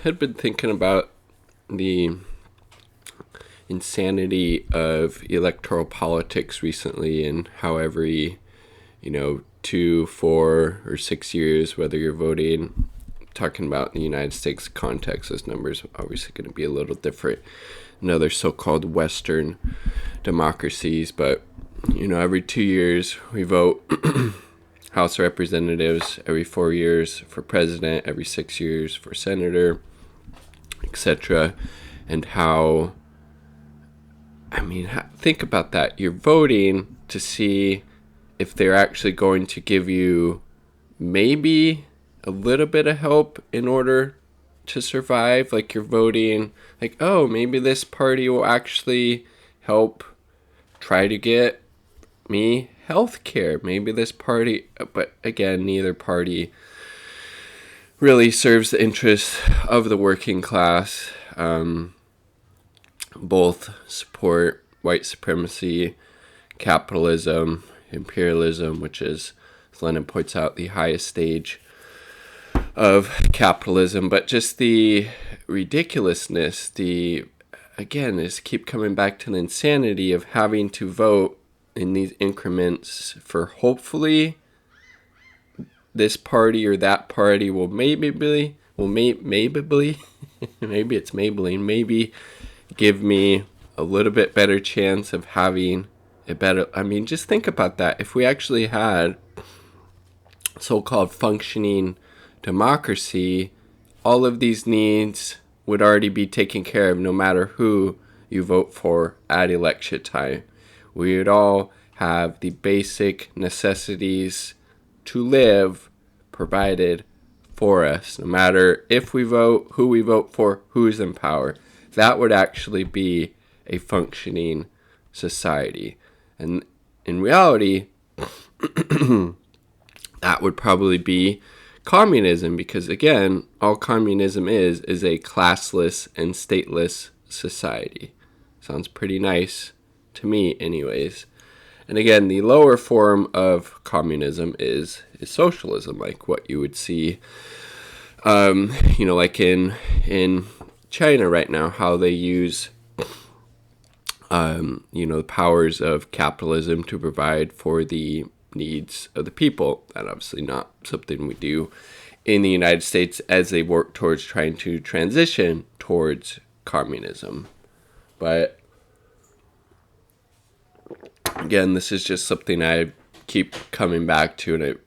had been thinking about the insanity of electoral politics recently, and how every 2, 4, or 6 years, whether you're voting, talking about in the United States context, those numbers are obviously going to be a little different in other so-called Western democracies, but every 2 years we vote House of Representatives, every 4 years for president, every 6 years for senator, etc. And how, think about that. You're voting to see if they're actually going to give you maybe a little bit of help in order to survive. Like, you're voting, like, oh, maybe this party will actually help try to get me health care. Maybe this party, but again, neither party really serves the interests of the working class. Both support white supremacy, capitalism, imperialism, which is, as Lenin points out, the highest stage of capitalism. But just the ridiculousness, again, is keep coming back to the insanity of having to vote in these increments for hopefully this party or that party will maybe maybe it's Maybelline, maybe give me a little bit better chance of having a better, just think about that. If we actually had so-called functioning democracy, all of these needs would already be taken care of no matter who you vote for at election time. We would all have the basic necessities to live provided for us, no matter if we vote, who we vote for, who's in power. That would actually be a functioning society. And in reality, that would probably be communism, because again, all communism is a classless and stateless society. Sounds pretty nice to me anyways. And again, the lower form of communism is socialism, like what you would see like in China right now, how they use the powers of capitalism to provide for the needs of the people. That obviously not something we do in the United States as they work towards trying to transition towards communism. But again, this is just something I keep coming back to, and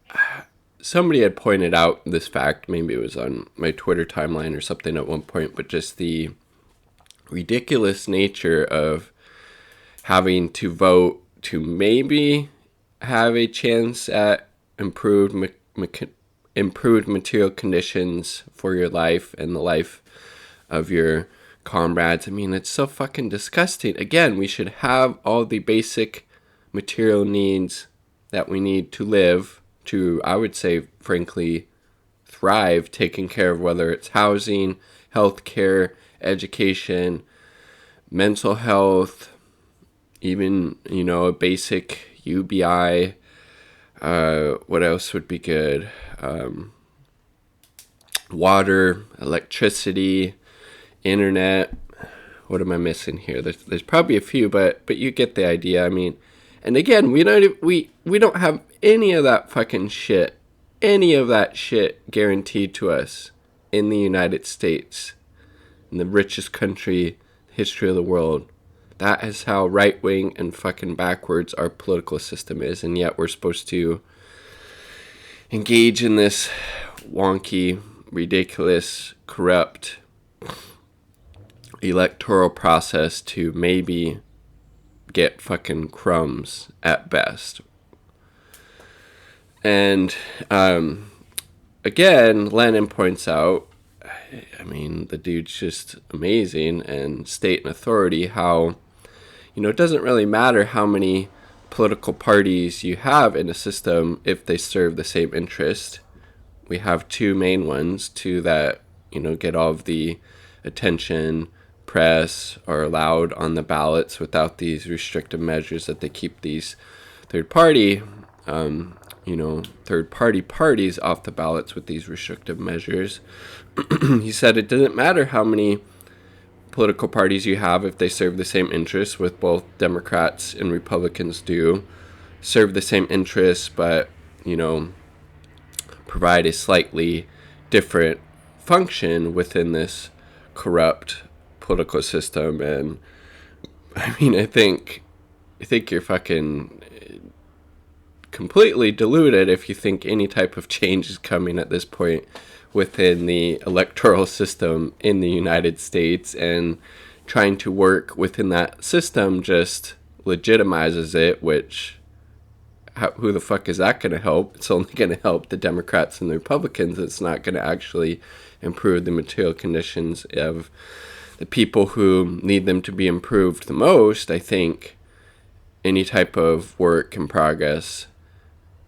somebody had pointed out this fact, maybe it was on my Twitter timeline or something at one point, but just the ridiculous nature of having to vote to maybe have a chance at improved material conditions for your life and the life of your comrades. It's so fucking disgusting. Again, we should have all the basic material needs that we need to live, to, I would say, frankly, thrive, taking care of whether it's housing, healthcare, education, mental health, even, a basic UBI. What else would be good? Water, electricity, internet. What am I missing here? There's probably a few, but you get the idea. And again, we don't have any of that fucking shit, any of that shit guaranteed to us in the United States, in the richest country in the history of the world. That is how right-wing and fucking backwards our political system is, and yet we're supposed to engage in this wonky, ridiculous, corrupt electoral process to maybe get fucking crumbs at best. And again, Lenin points out, the dude's just amazing, and state and authority, how it doesn't really matter how many political parties you have in a system if they serve the same interest. We have two main ones, two that get all of the attention, press, are allowed on the ballots without these restrictive measures that they keep these third party third-party parties off the ballots with these restrictive measures. He said it doesn't matter how many political parties you have if they serve the same interests, with both Democrats and Republicans do serve the same interests, but, provide a slightly different function within this corrupt political system. And I think you're fucking completely deluded if you think any type of change is coming at this point within the electoral system in the United States, and trying to work within that system just legitimizes it, which who the fuck is that going to help? It's only going to help the Democrats and the Republicans. It's not going to actually improve the material conditions of the people who need them to be improved the most. I think any type of work in progress,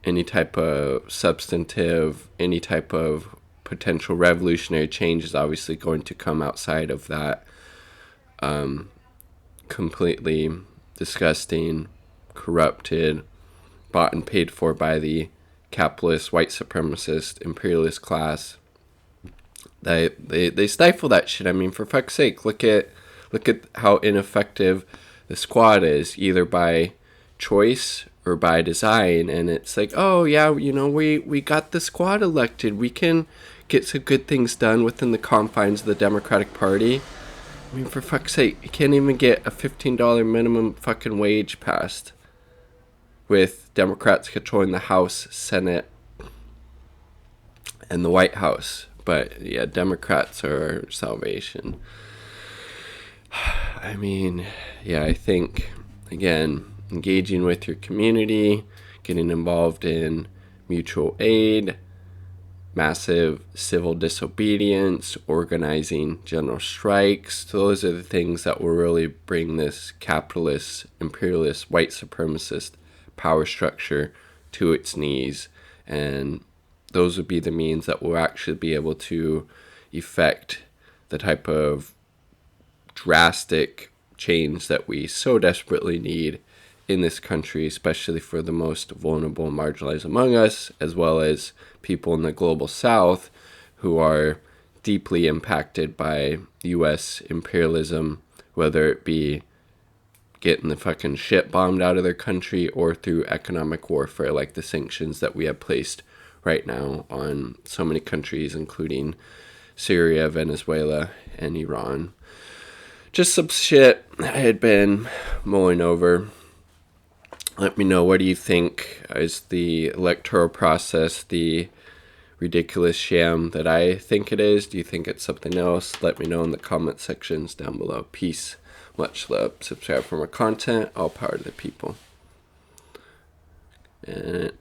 any type of substantive, any type of potential revolutionary change is obviously going to come outside of that completely disgusting, corrupted, bought and paid for by the capitalist, white supremacist, imperialist class. They stifle that shit. For fuck's sake, look at how ineffective the squad is, either by choice or by design. And it's like, oh yeah, we got the squad elected, we can get some good things done within the confines of the Democratic Party. For fuck's sake, you can't even get a $15 minimum fucking wage passed with Democrats controlling the House, Senate, and the White House. But yeah, Democrats are our salvation. I think, again, engaging with your community, getting involved in mutual aid, massive civil disobedience, organizing general strikes. Those are the things that will really bring this capitalist, imperialist, white supremacist power structure to its knees. And those would be the means that will actually be able to effect the type of drastic change that we so desperately need in this country, especially for the most vulnerable and marginalized among us, as well as people in the global south who are deeply impacted by U.S. imperialism, whether it be getting the fucking shit bombed out of their country or through economic warfare, like the sanctions that we have placed right now on so many countries, including Syria, Venezuela, and Iran. Just some shit I had been mulling over. Let me know, what do you think? Is the electoral process the ridiculous sham that I think it is? Do you think it's something else? Let me know in the comment sections down below. Peace. Much love. Subscribe for more content. All power to the people. And